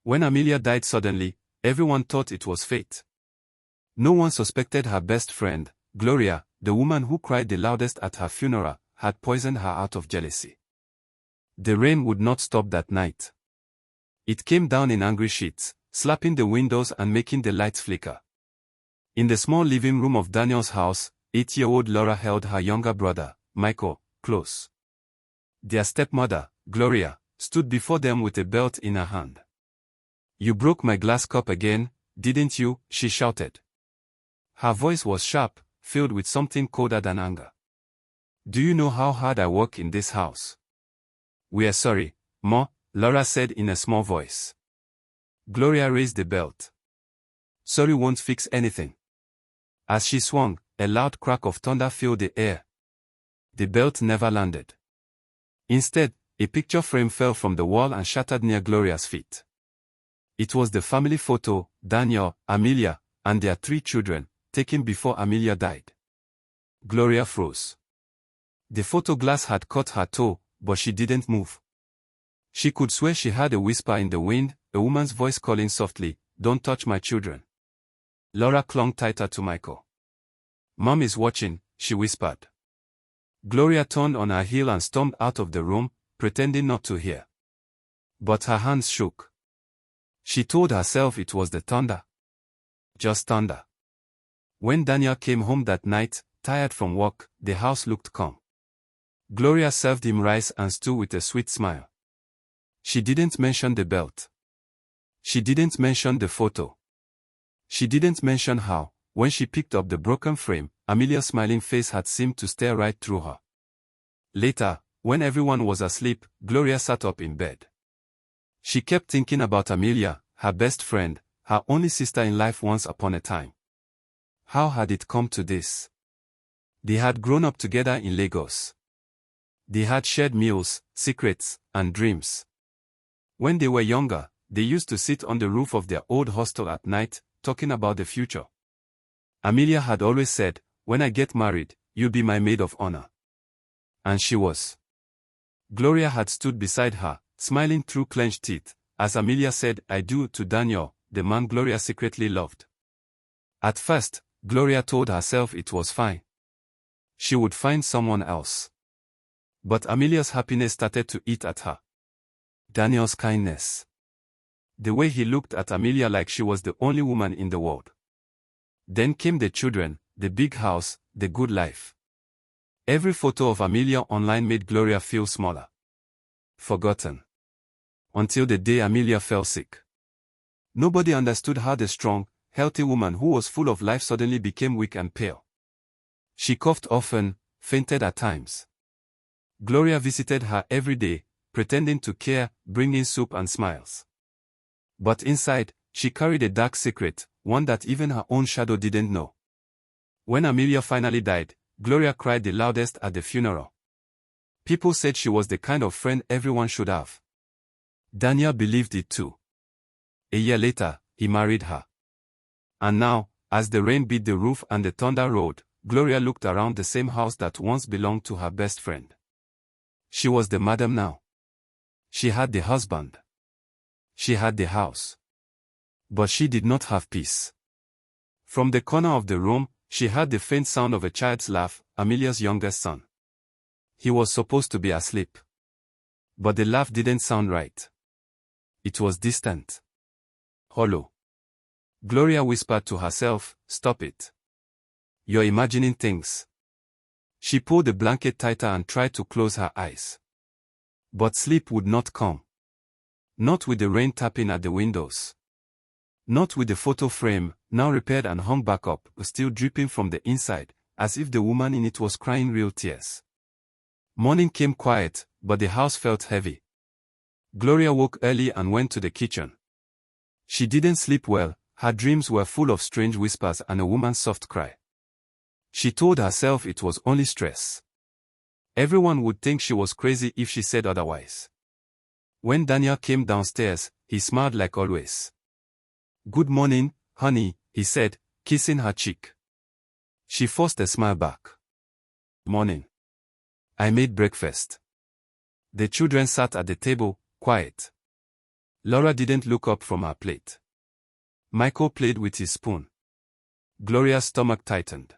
When Amelia died suddenly, everyone thought it was fate. No one suspected her best friend, Gloria, the woman who cried the loudest at her funeral, had poisoned her out of jealousy. The rain would not stop that night. It came down in angry sheets, slapping the windows and making the lights flicker. In the small living room of Daniel's house, 8-year-old Laura held her younger brother, Michael, close. Their stepmother, Gloria, stood before them with a belt in her hand. "You broke my glass cup again, didn't you?" she shouted. Her voice was sharp, filled with something colder than anger. "Do you know how hard I work in this house?" "We're sorry, Ma," Laura said in a small voice. Gloria raised the belt. "Sorry won't fix anything." As she swung, a loud crack of thunder filled the air. The belt never landed. Instead, a picture frame fell from the wall and shattered near Gloria's feet. It was the family photo, Daniel, Amelia, and their 3 children, taken before Amelia died. Gloria froze. The photo glass had cut her toe, but she didn't move. She could swear she heard a whisper in the wind, a woman's voice calling softly, "Don't touch my children." Laura clung tighter to Michael. "Mom is watching," she whispered. Gloria turned on her heel and stormed out of the room, pretending not to hear. But her hands shook. She told herself it was the thunder. Just thunder. When Daniel came home that night, tired from work, the house looked calm. Gloria served him rice and stew with a sweet smile. She didn't mention the belt. She didn't mention the photo. She didn't mention how, when she picked up the broken frame, Amelia's smiling face had seemed to stare right through her. Later, when everyone was asleep, Gloria sat up in bed. She kept thinking about Amelia, her best friend, her only sister in life once upon a time. How had it come to this? They had grown up together in Lagos. They had shared meals, secrets, and dreams. When they were younger, they used to sit on the roof of their old hostel at night, talking about the future. Amelia had always said, "When I get married, you'll be my maid of honor." And she was. Gloria had stood beside her, smiling through clenched teeth, as Amelia said, "I do" to Daniel, the man Gloria secretly loved. At first, Gloria told herself it was fine. She would find someone else. But Amelia's happiness started to eat at her. Daniel's kindness. The way he looked at Amelia like she was the only woman in the world. Then came the children, the big house, the good life. Every photo of Amelia online made Gloria feel smaller. Forgotten. Until the day Amelia fell sick. Nobody understood how the strong, healthy woman who was full of life suddenly became weak and pale. She coughed often, fainted at times. Gloria visited her every day, pretending to care, bringing soup and smiles. But inside, she carried a dark secret, one that even her own shadow didn't know. When Amelia finally died, Gloria cried the loudest at the funeral. People said she was the kind of friend everyone should have. Daniel believed it too. A year later, he married her. And now, as the rain beat the roof and the thunder rolled, Gloria looked around the same house that once belonged to her best friend. She was the madam now. She had the husband. She had the house. But she did not have peace. From the corner of the room, she heard the faint sound of a child's laugh, Amelia's youngest son. He was supposed to be asleep. But the laugh didn't sound right. It was distant. Hollow. Gloria whispered to herself, "Stop it. You're imagining things." She pulled the blanket tighter and tried to close her eyes. But sleep would not come. Not with the rain tapping at the windows. Not with the photo frame, now repaired and hung back up, still dripping from the inside, as if the woman in it was crying real tears. Morning came quiet, but the house felt heavy. Gloria woke early and went to the kitchen. She didn't sleep well, her dreams were full of strange whispers and a woman's soft cry. She told herself it was only stress. Everyone would think she was crazy if she said otherwise. When Daniel came downstairs, he smiled like always. "Good morning, honey," he said, kissing her cheek. She forced a smile back. "Morning. I made breakfast." The children sat at the table, quiet. Laura didn't look up from her plate. Michael played with his spoon. Gloria's stomach tightened.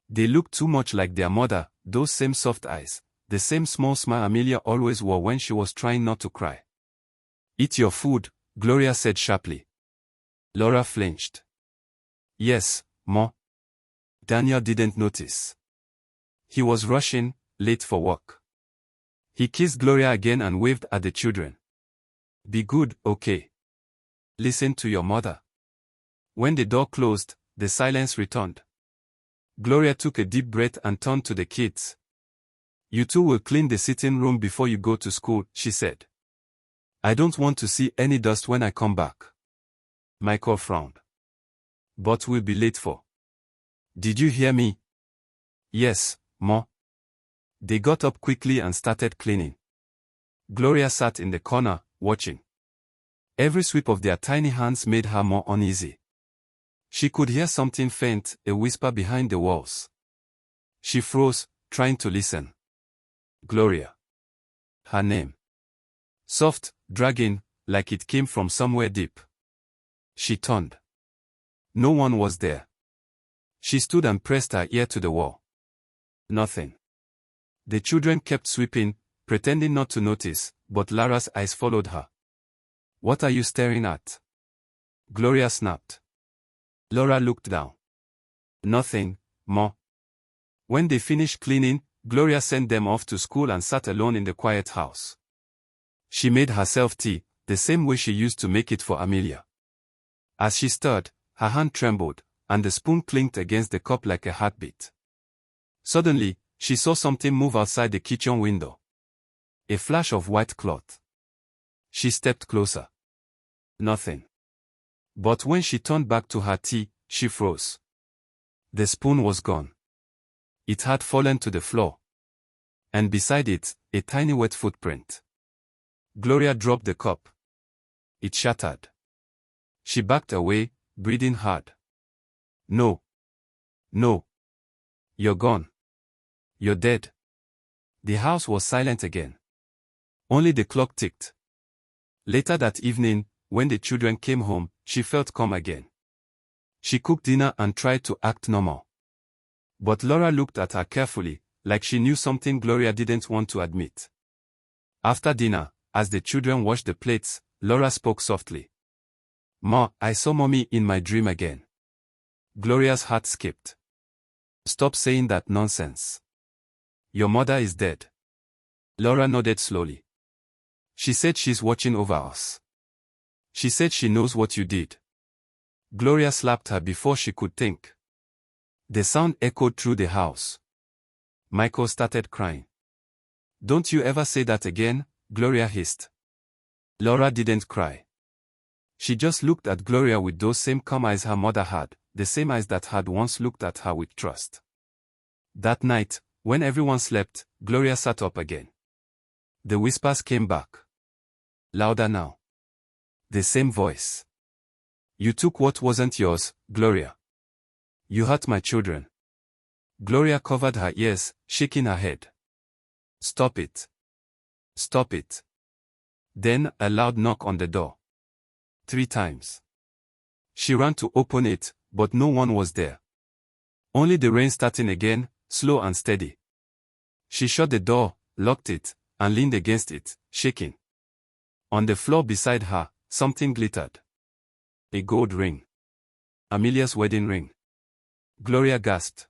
They looked too much like their mother, those same soft eyes, the same small smile Amelia always wore when she was trying not to cry. "Eat your food," Gloria said sharply. Laura flinched. "Yes, Ma." Daniel didn't notice. He was rushing, late for work. He kissed Gloria again and waved at the children. "Be good, okay? Listen to your mother." When the door closed, the silence returned. Gloria took a deep breath and turned to the kids. "You two will clean the sitting room before you go to school," she said. "I don't want to see any dust when I come back." Michael frowned. "But we'll be late for." "Did you hear me?" "Yes, Ma." They got up quickly and started cleaning. Gloria sat in the corner, watching. Every sweep of their tiny hands made her more uneasy. She could hear something faint, a whisper behind the walls. She froze, trying to listen. Gloria. Her name. Soft, dragging, like it came from somewhere deep. She turned. No one was there. She stood and pressed her ear to the wall. Nothing. The children kept sweeping, pretending not to notice, but Lara's eyes followed her. "What are you staring at?" Gloria snapped. Laura looked down. "Nothing, Ma." When they finished cleaning, Gloria sent them off to school and sat alone in the quiet house. She made herself tea, the same way she used to make it for Amelia. As she stirred, her hand trembled, and the spoon clinked against the cup like a heartbeat. Suddenly, she saw something move outside the kitchen window. A flash of white cloth. She stepped closer. Nothing. But when she turned back to her tea, she froze. The spoon was gone. It had fallen to the floor. And beside it, a tiny wet footprint. Gloria dropped the cup. It shattered. She backed away, breathing hard. "No. No. You're gone. You're dead." The house was silent again. Only the clock ticked. Later that evening, when the children came home, she felt calm again. She cooked dinner and tried to act normal. But Laura looked at her carefully, like she knew something Gloria didn't want to admit. After dinner, as the children washed the plates, Laura spoke softly. "Ma, I saw Mommy in my dream again." Gloria's heart skipped. "Stop saying that nonsense. Your mother is dead." Laura nodded slowly. "She said she's watching over us. She said she knows what you did." Gloria slapped her before she could think. The sound echoed through the house. Michael started crying. "Don't you ever say that again," Gloria hissed. Laura didn't cry. She just looked at Gloria with those same calm eyes her mother had, the same eyes that had once looked at her with trust. That night, when everyone slept, Gloria sat up again. The whispers came back. Louder now. The same voice. "You took what wasn't yours, Gloria. You hurt my children." Gloria covered her ears, shaking her head. "Stop it. Stop it." Then, a loud knock on the door. 3 times. She ran to open it, but no one was there. Only the rain starting again, slow and steady. She shut the door, locked it, and leaned against it, shaking. On the floor beside her, something glittered. A gold ring. Amelia's wedding ring. Gloria gasped.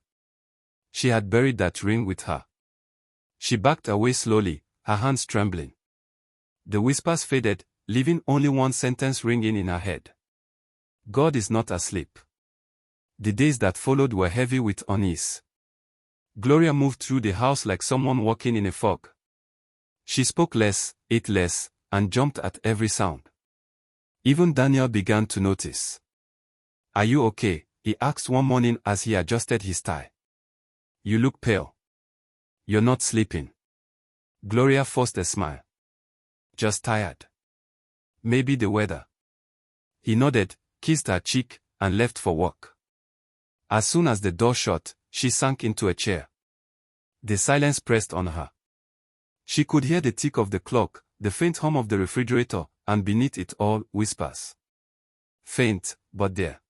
She had buried that ring with her. She backed away slowly, her hands trembling. The whispers faded, leaving only one sentence ringing in her head. "God is not asleep." The days that followed were heavy with unease. Gloria moved through the house like someone walking in a fog. She spoke less, ate less, and jumped at every sound. Even Daniel began to notice. "Are you okay?" he asked one morning as he adjusted his tie. "You look pale. You're not sleeping." Gloria forced a smile. "Just tired. Maybe the weather." He nodded, kissed her cheek, and left for work. As soon as the door shut, she sank into a chair. The silence pressed on her. She could hear the tick of the clock, the faint hum of the refrigerator, and beneath it all, whispers. Faint, but there.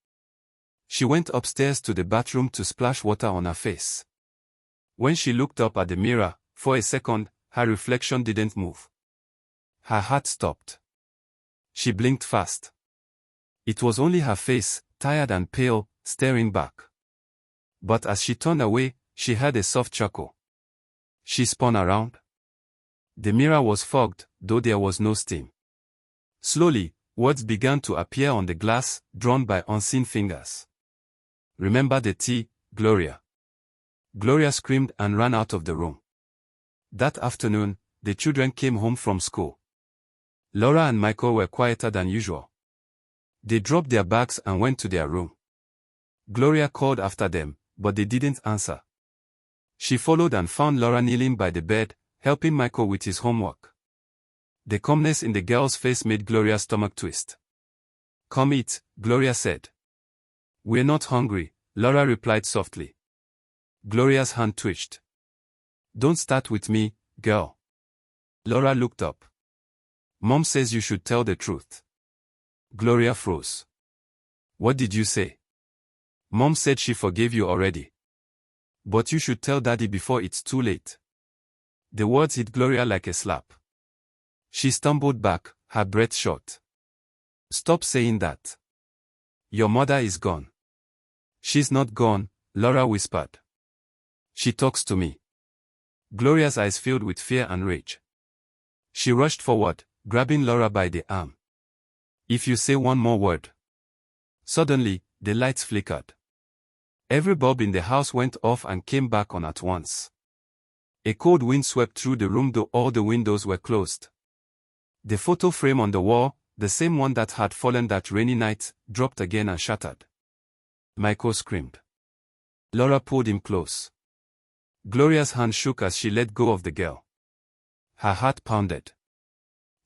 She went upstairs to the bathroom to splash water on her face. When she looked up at the mirror, for a second, her reflection didn't move. Her heart stopped. She blinked fast. It was only her face, tired and pale, staring back. But as she turned away, she heard a soft chuckle. She spun around. The mirror was fogged, though there was no steam. Slowly, words began to appear on the glass, drawn by unseen fingers. Remember the tea, Gloria. Gloria screamed and ran out of the room. That afternoon, the children came home from school. Laura and Michael were quieter than usual. They dropped their bags and went to their room. Gloria called after them, but they didn't answer. She followed and found Laura kneeling by the bed, helping Michael with his homework. The calmness in the girl's face made Gloria's stomach twist. "Come eat," Gloria said. "We're not hungry," Laura replied softly. Gloria's hand twitched. "Don't start with me, girl." Laura looked up. "Mom says you should tell the truth." Gloria froze. "What did you say?" "Mom said she forgave you already. But you should tell Daddy before it's too late." The words hit Gloria like a slap. She stumbled back, her breath short. "Stop saying that. Your mother is gone." "She's not gone," Laura whispered. "She talks to me." Gloria's eyes filled with fear and rage. She rushed forward, grabbing Laura by the arm. "If you say one more word." Suddenly, the lights flickered. Every bulb in the house went off and came back on at once. A cold wind swept through the room though all the windows were closed. The photo frame on the wall, the same one that had fallen that rainy night, dropped again and shattered. Michael screamed. Laura pulled him close. Gloria's hand shook as she let go of the girl. Her heart pounded.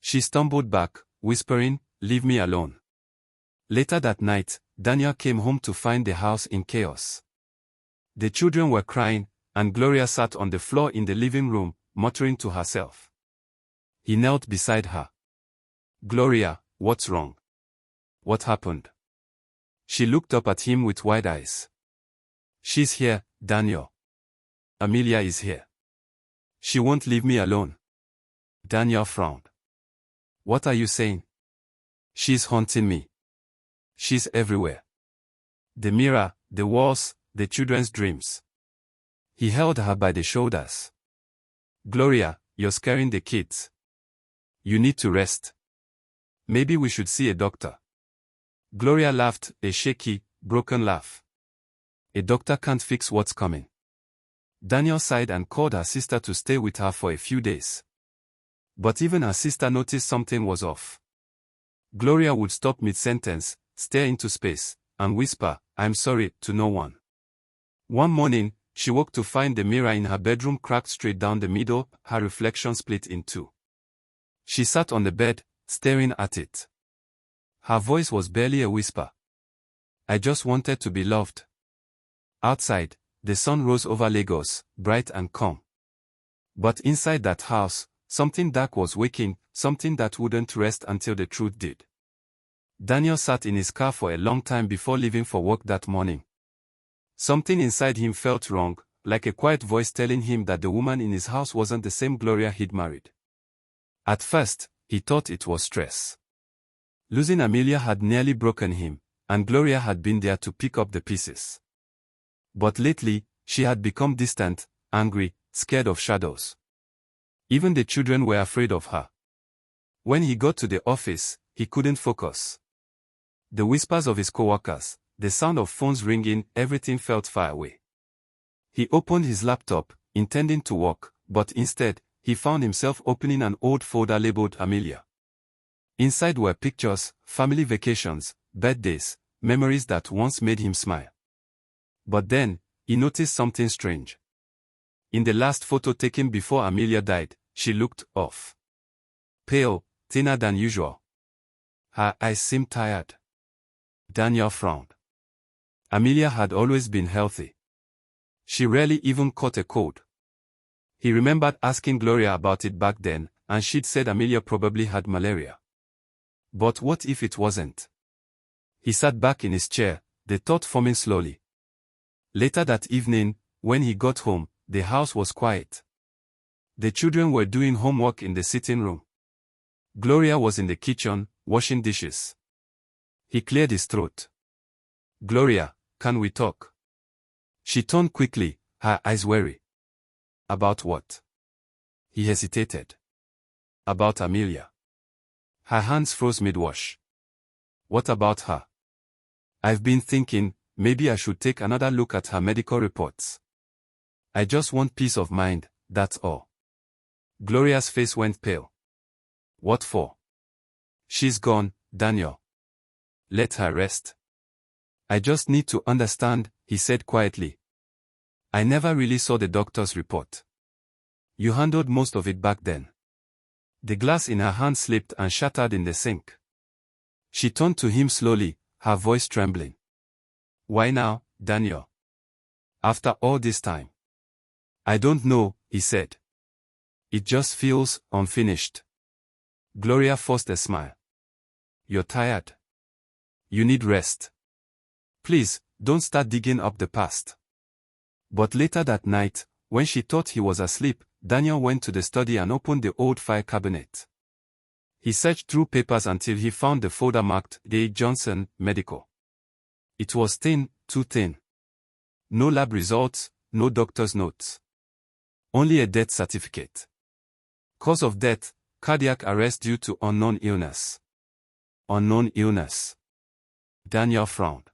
She stumbled back, whispering, "Leave me alone." Later that night, Daniel came home to find the house in chaos. The children were crying, and Gloria sat on the floor in the living room, muttering to herself. He knelt beside her. "Gloria, what's wrong? What happened?" She looked up at him with wide eyes. "She's here, Daniel. Amelia is here. She won't leave me alone." Daniel frowned. "What are you saying?" "She's haunting me. She's everywhere. The mirror, the walls, the children's dreams." He held her by the shoulders. "Gloria, you're scaring the kids. You need to rest. Maybe we should see a doctor." Gloria laughed, a shaky, broken laugh. "A doctor can't fix what's coming." Daniel sighed and called her sister to stay with her for a few days. But even her sister noticed something was off. Gloria would stop mid-sentence, stare into space, and whisper, "I'm sorry," to no one. One morning, she woke to find the mirror in her bedroom cracked straight down the middle, her reflection split in two. She sat on the bed, staring at it. Her voice was barely a whisper. "I just wanted to be loved." Outside, the sun rose over Lagos, bright and calm. But inside that house, something dark was waking, something that wouldn't rest until the truth did. Daniel sat in his car for a long time before leaving for work that morning. Something inside him felt wrong, like a quiet voice telling him that the woman in his house wasn't the same Gloria he'd married. At first, he thought it was stress. Losing Amelia had nearly broken him, and Gloria had been there to pick up the pieces. But lately, she had become distant, angry, scared of shadows. Even the children were afraid of her. When he got to the office, he couldn't focus. The whispers of his coworkers, the sound of phones ringing, everything felt far away. He opened his laptop, intending to work, but instead, he found himself opening an old folder labeled Amelia. Inside were pictures, family vacations, birthdays, memories that once made him smile. But then, he noticed something strange. In the last photo taken before Amelia died, she looked off. Pale, thinner than usual. Her eyes seemed tired. Daniel frowned. Amelia had always been healthy. She rarely even caught a cold. He remembered asking Gloria about it back then, and she'd said Amelia probably had malaria. But what if it wasn't? He sat back in his chair, the thought forming slowly. Later that evening, when he got home, the house was quiet. The children were doing homework in the sitting room. Gloria was in the kitchen, washing dishes. He cleared his throat. "Gloria, can we talk?" She turned quickly, her eyes wary. "About what?" He hesitated. "About Amelia." Her hands froze mid-wash. "What about her?" "I've been thinking, maybe I should take another look at her medical reports. I just want peace of mind, that's all." Gloria's face went pale. "What for?" "She's gone, Daniel. Let her rest." "I just need to understand," he said quietly. "I never really saw the doctor's report. You handled most of it back then." The glass in her hand slipped and shattered in the sink. She turned to him slowly, her voice trembling. "Why now, Daniel? After all this time?" "I don't know," he said. "It just feels unfinished." Gloria forced a smile. "You're tired. You need rest. Please, don't start digging up the past." But later that night, when she thought he was asleep, Daniel went to the study and opened the old file cabinet. He searched through papers until he found the folder marked A. Johnson, Medical. It was thin, too thin. No lab results, no doctor's notes. Only a death certificate. Cause of death, cardiac arrest due to unknown illness. Unknown illness. Daniel frowned.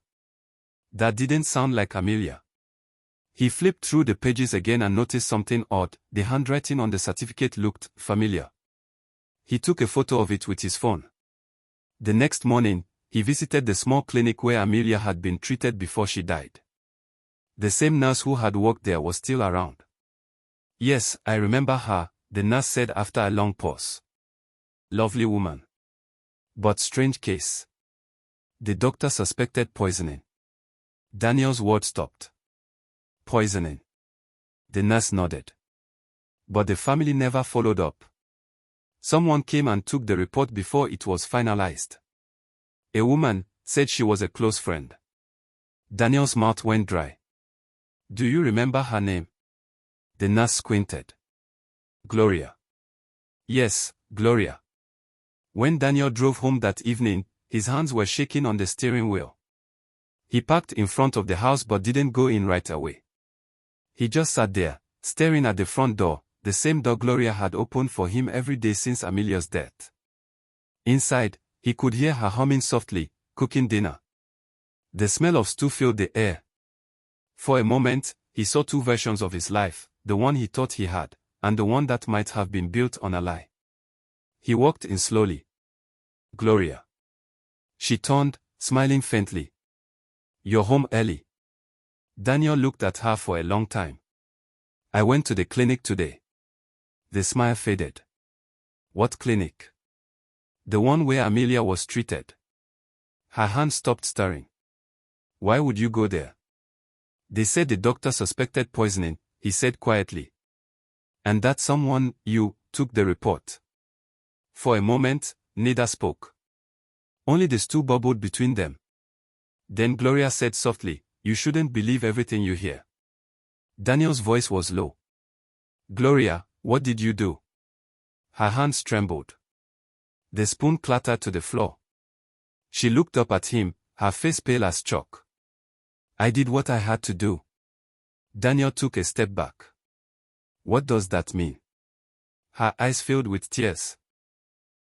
That didn't sound like Amelia. He flipped through the pages again and noticed something odd. The handwriting on the certificate looked familiar. He took a photo of it with his phone. The next morning, he visited the small clinic where Amelia had been treated before she died. The same nurse who had worked there was still around. "Yes, I remember her," the nurse said after a long pause. "Lovely woman. But strange case. The doctor suspected poisoning." Daniel's words stopped. "Poisoning?" The nurse nodded. "But the family never followed up. Someone came and took the report before it was finalized. A woman said she was a close friend." Daniel's mouth went dry. "Do you remember her name?" The nurse squinted. "Gloria." "Yes, Gloria." When Daniel drove home that evening, his hands were shaking on the steering wheel. He parked in front of the house but didn't go in right away. He just sat there, staring at the front door, the same door Gloria had opened for him every day since Amelia's death. Inside, he could hear her humming softly, cooking dinner. The smell of stew filled the air. For a moment, he saw two versions of his life, the one he thought he had, and the one that might have been built on a lie. He walked in slowly. "Gloria." She turned, smiling faintly. "You're home early." Daniel looked at her for a long time. "I went to the clinic today." The smile faded. "What clinic?" "The one where Amelia was treated." Her hand stopped stirring. "Why would you go there?" "They said the doctor suspected poisoning," he said quietly. "And that someone, you, took the report." For a moment, neither spoke. Only the stew bubbled between them. Then Gloria said softly, "You shouldn't believe everything you hear." Daniel's voice was low. "Gloria, what did you do?" Her hands trembled. The spoon clattered to the floor. She looked up at him, her face pale as chalk. "I did what I had to do." Daniel took a step back. "What does that mean?" Her eyes filled with tears.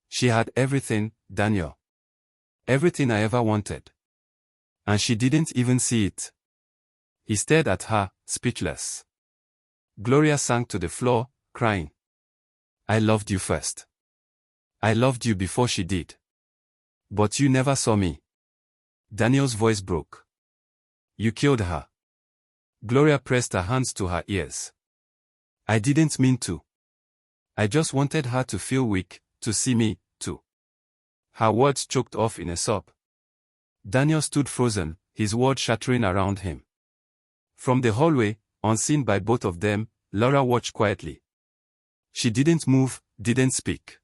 "She had everything, Daniel. Everything I ever wanted. And she didn't even see it." He stared at her, speechless. Gloria sank to the floor, crying. "I loved you first. I loved you before she did. But you never saw me." Daniel's voice broke. "You killed her." Gloria pressed her hands to her ears. "I didn't mean to. I just wanted her to feel weak, to see me, too." Her words choked off in a sob. Daniel stood frozen, his world shattering around him. From the hallway, unseen by both of them, Laura watched quietly. She didn't move, didn't speak.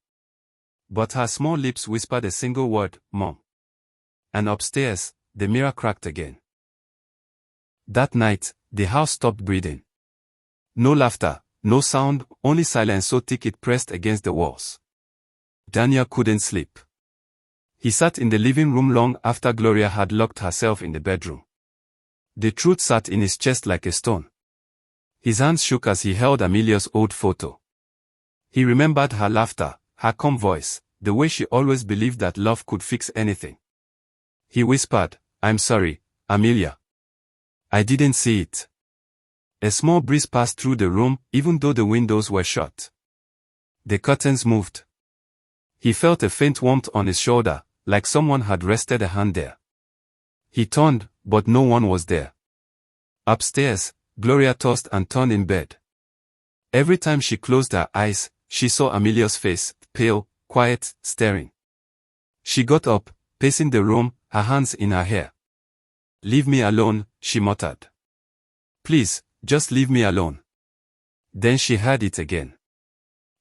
But her small lips whispered a single word, Mom. And upstairs, the mirror cracked again. That night, the house stopped breathing. No laughter, no sound, only silence so thick it pressed against the walls. Daniel couldn't sleep. He sat in the living room long after Gloria had locked herself in the bedroom. The truth sat in his chest like a stone. His hands shook as he held Amelia's old photo. He remembered her laughter, her calm voice, the way she always believed that love could fix anything. He whispered, I'm sorry, Amelia. I didn't see it. A small breeze passed through the room, even though the windows were shut. The curtains moved. He felt a faint warmth on his shoulder, like someone had rested a hand there. He turned, but no one was there. Upstairs, Gloria tossed and turned in bed. Every time she closed her eyes, she saw Amelia's face, pale, quiet, staring. She got up, pacing the room, her hands in her hair. Leave me alone, she muttered. Please, just leave me alone. Then she heard it again.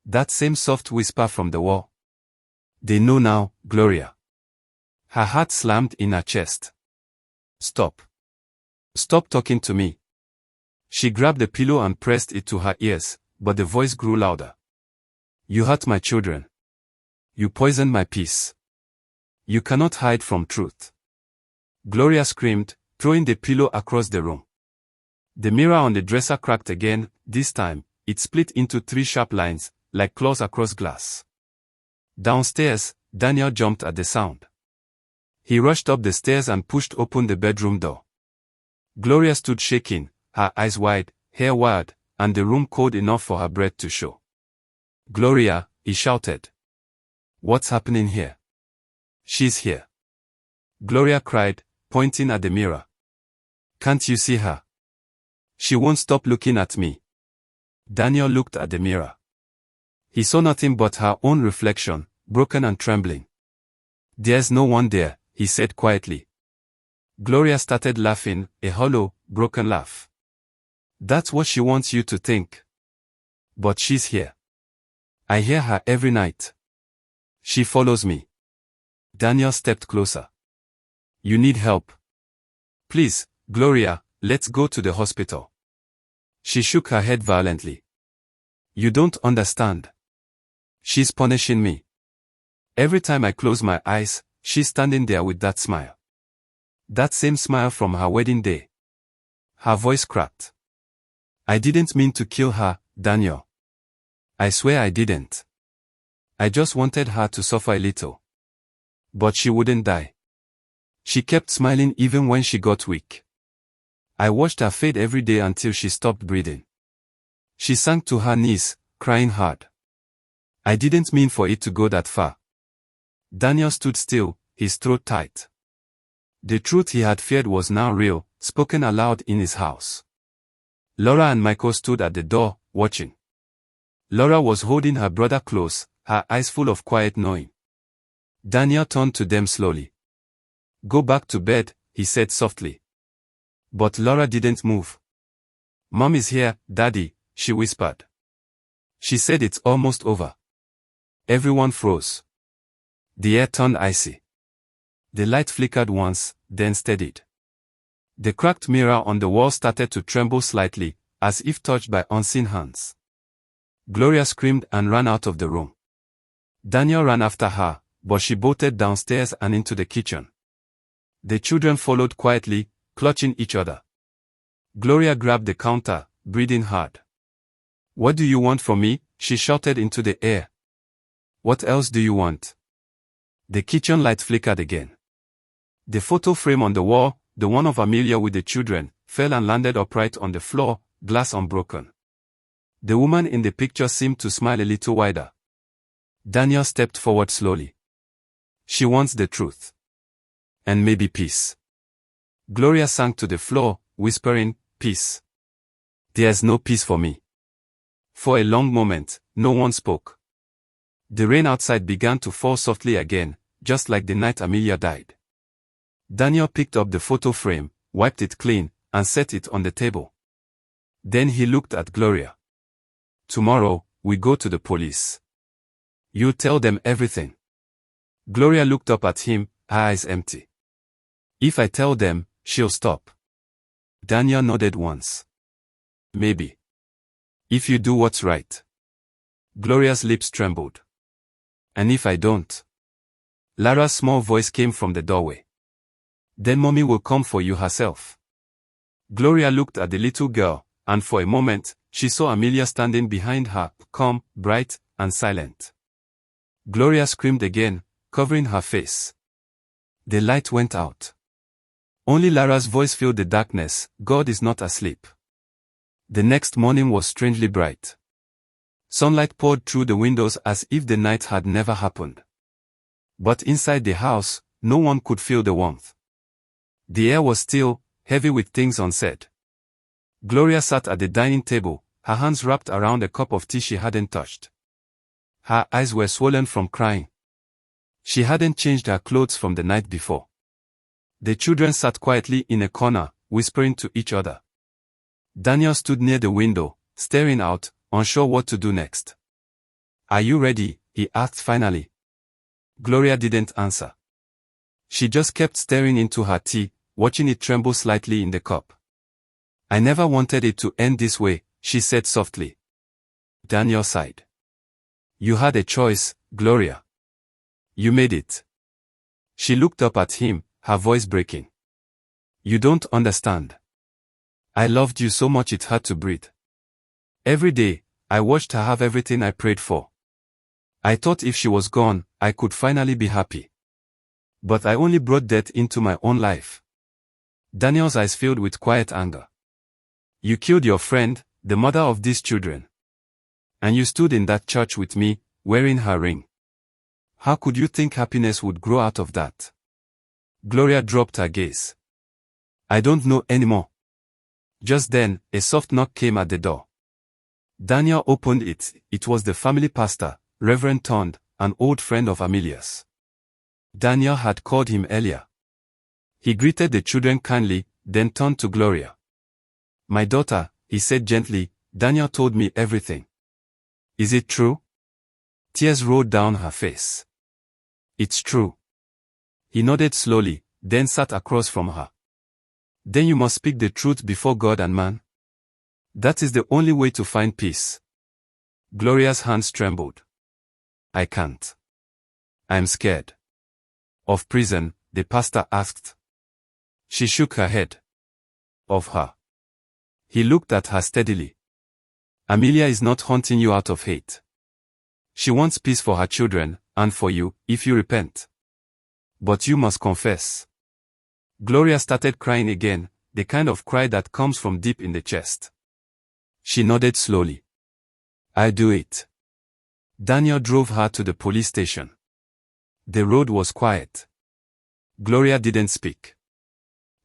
That same soft whisper from the wall. They know now, Gloria. Her heart slammed in her chest. Stop. Stop talking to me. She grabbed the pillow and pressed it to her ears, but the voice grew louder. You hurt my children. You poisoned my peace. You cannot hide from truth. Gloria screamed, throwing the pillow across the room. The mirror on the dresser cracked again. This time, it split into 3 sharp lines, like claws across glass. Downstairs, Daniel jumped at the sound. He rushed up the stairs and pushed open the bedroom door. Gloria stood shaking, her eyes wide, hair wired, and the room cold enough for her breath to show. Gloria, he shouted. What's happening here? She's here. Gloria cried, pointing at the mirror. Can't you see her? She won't stop looking at me. Daniel looked at the mirror. He saw nothing but her own reflection, broken and trembling. There's no one there, he said quietly. Gloria started laughing, a hollow, broken laugh. That's what she wants you to think. But she's here. I hear her every night. She follows me. Daniel stepped closer. You need help. Please, Gloria, let's go to the hospital. She shook her head violently. You don't understand. She's punishing me. Every time I close my eyes, she's standing there with that smile. That same smile from her wedding day. Her voice cracked. I didn't mean to kill her, Daniel. I swear I didn't. I just wanted her to suffer a little. But she wouldn't die. She kept smiling even when she got weak. I watched her fade every day until she stopped breathing. She sank to her knees, crying hard. I didn't mean for it to go that far. Daniel stood still, his throat tight. The truth he had feared was now real, spoken aloud in his house. Laura and Michael stood at the door, watching. Laura was holding her brother close, her eyes full of quiet knowing. Daniel turned to them slowly. Go back to bed, he said softly. But Laura didn't move. Mom is here, Daddy, she whispered. She said it's almost over. Everyone froze. The air turned icy. The light flickered once, then steadied. The cracked mirror on the wall started to tremble slightly, as if touched by unseen hands. Gloria screamed and ran out of the room. Daniel ran after her, but she bolted downstairs and into the kitchen. The children followed quietly, clutching each other. Gloria grabbed the counter, breathing hard. What do you want from me? She shouted into the air. What else do you want? The kitchen light flickered again. The photo frame on the wall, the one of Amelia with the children, fell and landed upright on the floor, glass unbroken. The woman in the picture seemed to smile a little wider. Daniel stepped forward slowly. She wants the truth. And maybe peace. Gloria sank to the floor, whispering, peace. There's no peace for me. For a long moment, no one spoke. The rain outside began to fall softly again, just like the night Amelia died. Daniel picked up the photo frame, wiped it clean, and set it on the table. Then he looked at Gloria. Tomorrow, we go to the police. You'll tell them everything. Gloria looked up at him, her eyes empty. If I tell them, she'll stop. Daniel nodded once. Maybe. If you do what's right. Gloria's lips trembled. And if I don't? Lara's small voice came from the doorway. Then Mommy will come for you herself. Gloria looked at the little girl, and for a moment, she saw Amelia standing behind her, calm, bright, and silent. Gloria screamed again, covering her face. The light went out. Only Lara's voice filled the darkness. God is not asleep. The next morning was strangely bright. Sunlight poured through the windows as if the night had never happened. But inside the house, no one could feel the warmth. The air was still, heavy with things unsaid. Gloria sat at the dining table, her hands wrapped around a cup of tea she hadn't touched. Her eyes were swollen from crying. She hadn't changed her clothes from the night before. The children sat quietly in a corner, whispering to each other. Daniel stood near the window, staring out, unsure what to do next. Are you ready? He asked finally. Gloria didn't answer. She just kept staring into her tea, watching it tremble slightly in the cup. I never wanted it to end this way, she said softly. Daniel sighed. You had a choice, Gloria. You made it. She looked up at him, her voice breaking. You don't understand. I loved you so much it had to breathe. Every day, I watched her have everything I prayed for. I thought if she was gone, I could finally be happy. But I only brought death into my own life. Daniel's eyes filled with quiet anger. You killed your friend, the mother of these children. And you stood in that church with me, wearing her ring. How could you think happiness would grow out of that? Gloria dropped her gaze. I don't know anymore. Just then, a soft knock came at the door. Daniel opened it. It was the family pastor, Reverend Tond, an old friend of Amelia's. Daniel had called him earlier. He greeted the children kindly, then turned to Gloria. My daughter, he said gently, Daniel told me everything. Is it true? Tears rolled down her face. It's true. He nodded slowly, then sat across from her. Then you must speak the truth before God and man. That is the only way to find peace. Gloria's hands trembled. I can't. I'm scared. Of prison, the pastor asked. She shook her head. Of her. He looked at her steadily. Amelia is not haunting you out of hate. She wants peace for her children, and for you, if you repent. But you must confess. Gloria started crying again, the kind of cry that comes from deep in the chest. She nodded slowly. I'll do it. Daniel drove her to the police station. The road was quiet. Gloria didn't speak.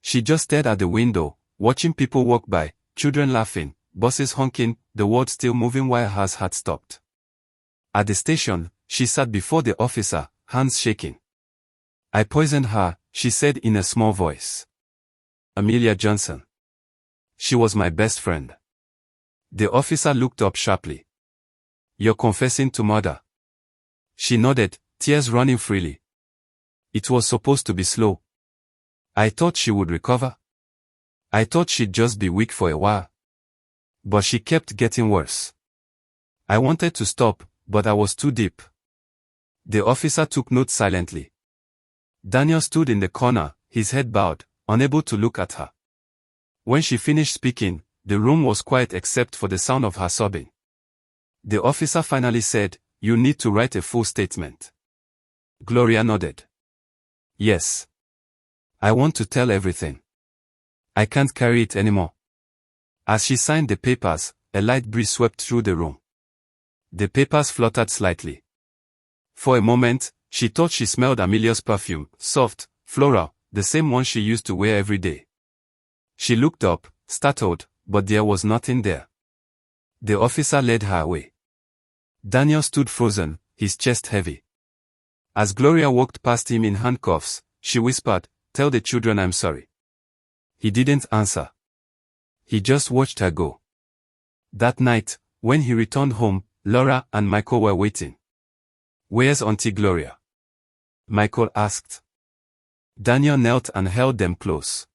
She just stared at the window, watching people walk by, children laughing, buses honking, the world still moving while hers had stopped. At the station, she sat before the officer, hands shaking. I poisoned her, she said in a small voice. Amelia Johnson. She was my best friend. The officer looked up sharply. You're confessing to murder. She nodded, tears running freely. It was supposed to be slow. I thought she would recover. I thought she'd just be weak for a while. But she kept getting worse. I wanted to stop, but I was too deep. The officer took note silently. Daniel stood in the corner, his head bowed, unable to look at her. When she finished speaking, the room was quiet except for the sound of her sobbing. The officer finally said, You need to write a full statement. Gloria nodded. Yes. I want to tell everything. I can't carry it anymore. As she signed the papers, a light breeze swept through the room. The papers fluttered slightly. For a moment, she thought she smelled Amelia's perfume, soft, floral, the same one she used to wear every day. She looked up, startled, but there was nothing there. The officer led her away. Daniel stood frozen, his chest heavy. As Gloria walked past him in handcuffs, she whispered, Tell the children I'm sorry. He didn't answer. He just watched her go. That night, when he returned home, Laura and Michael were waiting. Where's Auntie Gloria? Michael asked. Daniel knelt and held them close.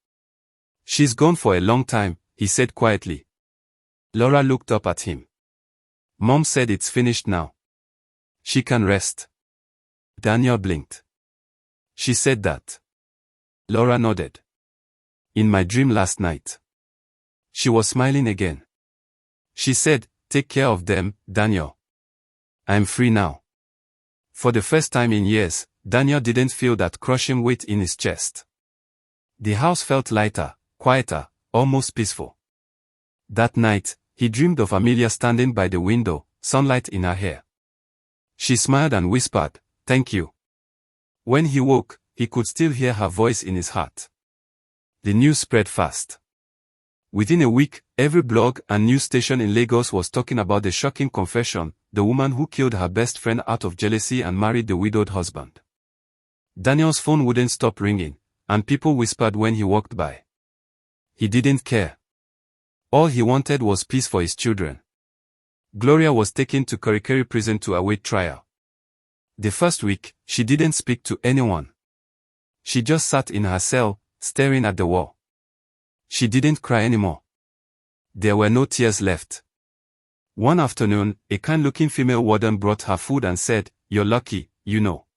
She's gone for a long time, he said quietly. Laura looked up at him. Mom said it's finished now. She can rest. Daniel blinked. She said that. Laura nodded. In my dream last night. She was smiling again. She said, take care of them, Daniel. I'm free now. For the first time in years, Daniel didn't feel that crushing weight in his chest. The house felt lighter, quieter, almost peaceful. That night, he dreamed of Amelia standing by the window, sunlight in her hair. She smiled and whispered, thank you. When he woke, he could still hear her voice in his heart. The news spread fast. Within a week, every blog and news station in Lagos was talking about the shocking confession, the woman who killed her best friend out of jealousy and married the widowed husband. Daniel's phone wouldn't stop ringing, and people whispered when he walked by. He didn't care. All he wanted was peace for his children. Gloria was taken to Kurikeri prison to await trial. The first week, she didn't speak to anyone. She just sat in her cell, staring at the wall. She didn't cry anymore. There were no tears left. One afternoon, a kind-looking female warden brought her food and said, you're lucky, you know.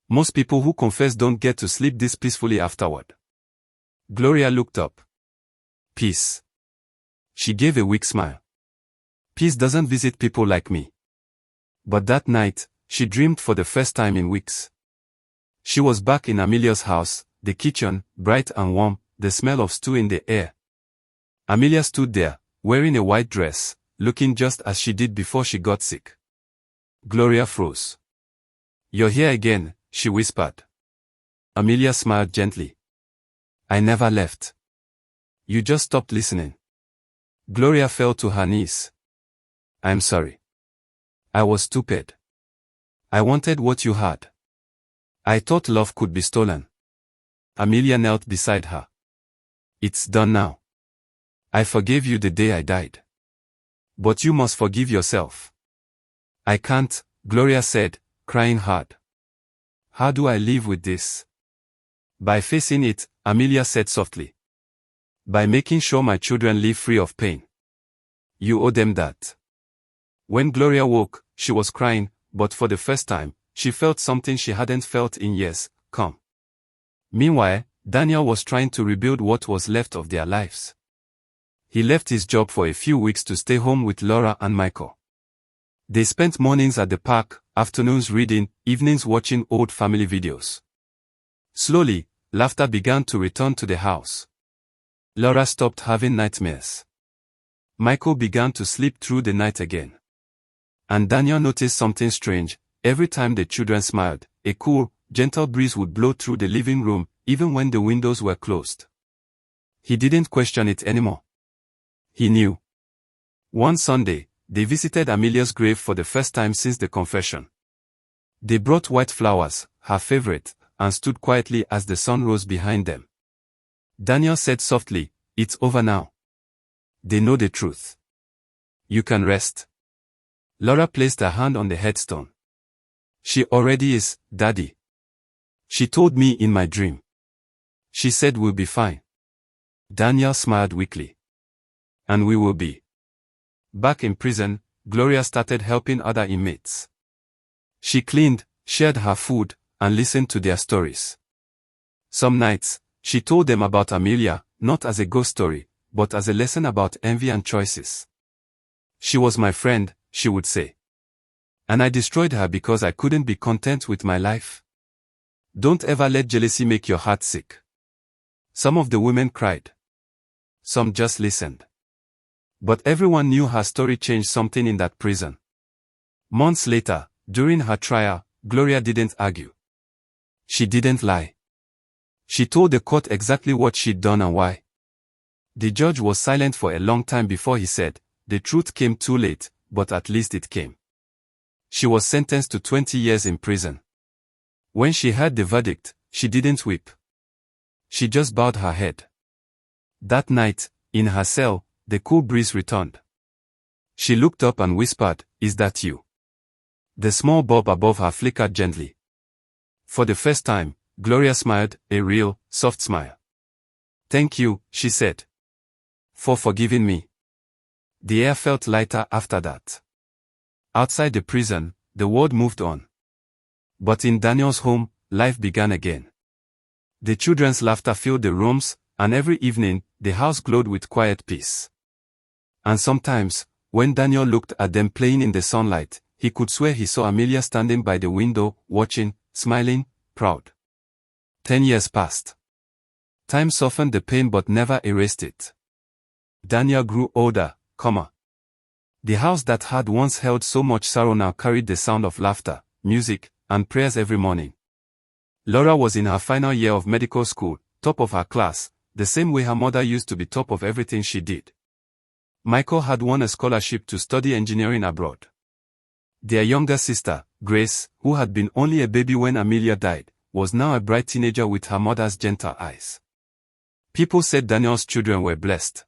Most people who confess don't get to sleep this peacefully afterward. Gloria looked up. Peace. She gave a weak smile. Peace doesn't visit people like me. But that night, she dreamed for the first time in weeks. She was back in Amelia's house, the kitchen, bright and warm, the smell of stew in the air. Amelia stood there, wearing a white dress, looking just as she did before she got sick. Gloria froze. You're here again, she whispered. Amelia smiled gently. I never left. You just stopped listening. Gloria fell to her knees. I'm sorry. I was stupid. I wanted what you had. I thought love could be stolen. Amelia knelt beside her. It's done now. I forgave you the day I died. But you must forgive yourself. I can't, Gloria said, crying hard. How do I live with this? By facing it, Amelia said softly. By making sure my children live free of pain. You owe them that. When Gloria woke, she was crying, but for the first time, she felt something she hadn't felt in years, calm. Meanwhile, Daniel was trying to rebuild what was left of their lives. He left his job for a few weeks to stay home with Laura and Michael. They spent mornings at the park, afternoons reading, evenings watching old family videos. Slowly, laughter began to return to the house. Laura stopped having nightmares. Michael began to sleep through the night again. And Daniel noticed something strange. Every time the children smiled, a cool, gentle breeze would blow through the living room, even when the windows were closed. He didn't question it anymore. He knew. One Sunday, they visited Amelia's grave for the first time since the confession. They brought white flowers, her favorite, and stood quietly as the sun rose behind them. Daniel said softly, it's over now. They know the truth. You can rest. Laura placed her hand on the headstone. She already is, Daddy. She told me in my dream. She said we'll be fine. Daniel smiled weakly. And we will be. Back in prison, Gloria started helping other inmates. She cleaned, shared her food, and listened to their stories. Some nights, she told them about Amelia, not as a ghost story, but as a lesson about envy and choices. She was my friend, she would say. And I destroyed her because I couldn't be content with my life. Don't ever let jealousy make your heart sick. Some of the women cried. Some just listened. But everyone knew her story changed something in that prison. Months later, during her trial, Gloria didn't argue. She didn't lie. She told the court exactly what she'd done and why. The judge was silent for a long time before he said, the truth came too late, but at least it came. She was sentenced to 20 years in prison. When she heard the verdict, she didn't weep. She just bowed her head. That night, in her cell, the cool breeze returned. She looked up and whispered, "Is that you?" The small bulb above her flickered gently. For the first time, Gloria smiled, a real, soft smile. "Thank you," she said, "for forgiving me." The air felt lighter after that. Outside the prison, the world moved on. But in Daniel's home, life began again. The children's laughter filled the rooms, and every evening, the house glowed with quiet peace. And sometimes, when Daniel looked at them playing in the sunlight, he could swear he saw Amelia standing by the window, watching, smiling, proud. 10 years passed. Time softened the pain but never erased it. Daniel grew older, The house that had once held so much sorrow now carried the sound of laughter, music, and prayers every morning. Laura was in her final year of medical school, top of her class, the same way her mother used to be top of everything she did. Michael had won a scholarship to study engineering abroad. Their younger sister, Grace, who had been only a baby when Amelia died, was now a bright teenager with her mother's gentle eyes. People said Daniel's children were blessed.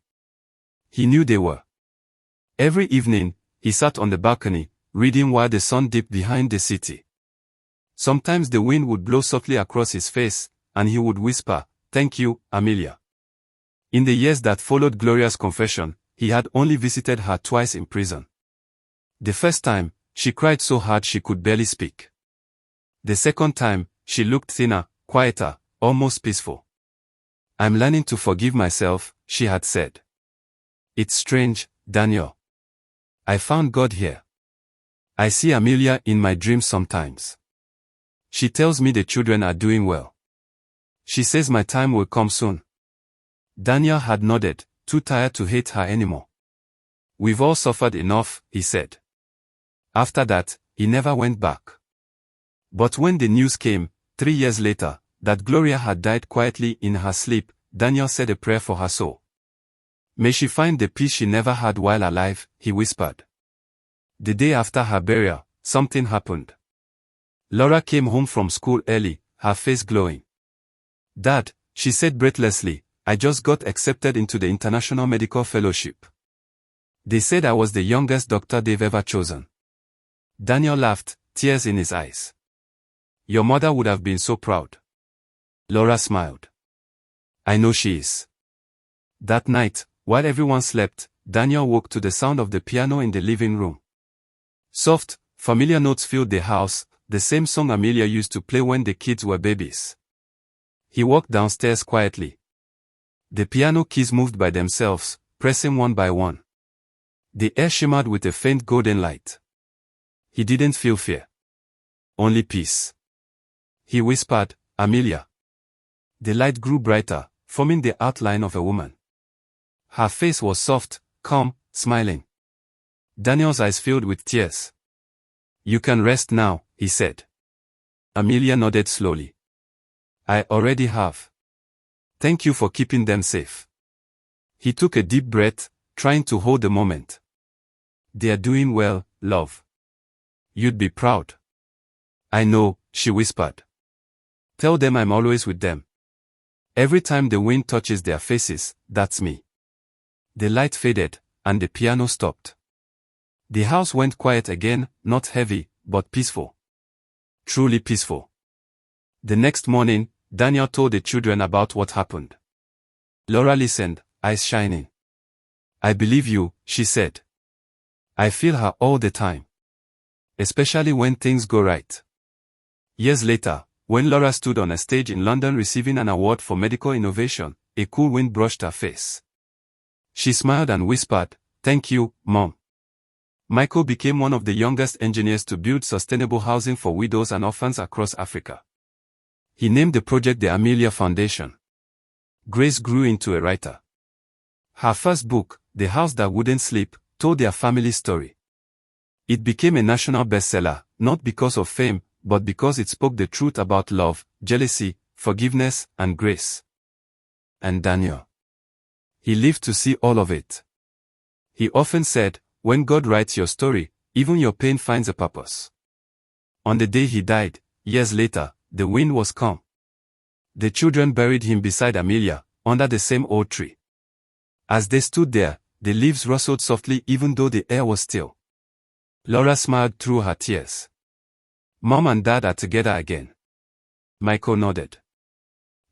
He knew they were. Every evening, he sat on the balcony, reading while the sun dipped behind the city. Sometimes the wind would blow softly across his face, and he would whisper, "Thank you, Amelia." In the years that followed Gloria's confession, he had only visited her twice in prison. The first time, she cried so hard she could barely speak. The second time, she looked thinner, quieter, almost peaceful. "I'm learning to forgive myself," she had said. "It's strange, Daniel. I found God here. I see Amelia in my dreams sometimes. She tells me the children are doing well. She says my time will come soon." Daniel had nodded, too tired to hate her anymore. "We've all suffered enough," he said. After that, he never went back. But when the news came, 3 years later, that Gloria had died quietly in her sleep, Daniel said a prayer for her soul. "May she find the peace she never had while alive," he whispered. The day after her burial, something happened. Laura came home from school early, her face glowing. "Dad," she said breathlessly, "I just got accepted into the International Medical Fellowship. They said I was the youngest doctor they've ever chosen." Daniel laughed, tears in his eyes. "Your mother would have been so proud." Laura smiled. "I know she is." That night, while everyone slept, Daniel woke to the sound of the piano in the living room. Soft, familiar notes filled the house, the same song Amelia used to play when the kids were babies. He walked downstairs quietly. The piano keys moved by themselves, pressing one by one. The air shimmered with a faint golden light. He didn't feel fear. Only peace. He whispered, "Amelia." The light grew brighter, forming the outline of a woman. Her face was soft, calm, smiling. Daniel's eyes filled with tears. "You can rest now," he said. Amelia nodded slowly. "I already have. Thank you for keeping them safe." He took a deep breath, trying to hold the moment. "They're doing well, love. You'd be proud." "I know," she whispered. "Tell them I'm always with them. Every time the wind touches their faces, that's me." The light faded, and the piano stopped. The house went quiet again, not heavy, but peaceful. Truly peaceful. The next morning, Daniel told the children about what happened. Laura listened, eyes shining. "I believe you," she said. "I feel her all the time. Especially when things go right." Years later, when Laura stood on a stage in London receiving an award for medical innovation, a cool wind brushed her face. She smiled and whispered, "Thank you, Mom." Michael became one of the youngest engineers to build sustainable housing for widows and orphans across Africa. He named the project the Amelia Foundation. Grace grew into a writer. Her first book, The House That Wouldn't Sleep, told their family story. It became a national bestseller, not because of fame, but because it spoke the truth about love, jealousy, forgiveness, and grace. And Daniel. He lived to see all of it. He often said, "When God writes your story, even your pain finds a purpose." On the day he died, years later, the wind was calm. The children buried him beside Amelia, under the same old tree. As they stood there, the leaves rustled softly even though the air was still. Laura smiled through her tears. Mom and Dad are together again. Michael nodded.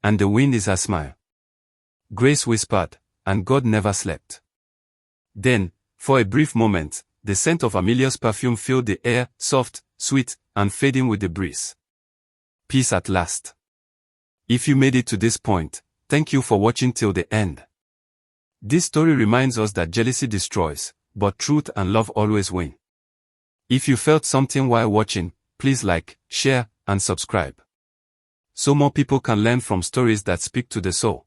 And the wind is her smile. Grace whispered, and God never slept. Then, for a brief moment, the scent of Amelia's perfume filled the air, soft, sweet, and fading with the breeze. Peace at last. If you made it to this point, thank you for watching till the end. This story reminds us that jealousy destroys, but truth and love always win. If you felt something while watching, please like, share, and subscribe, so more people can learn from stories that speak to the soul.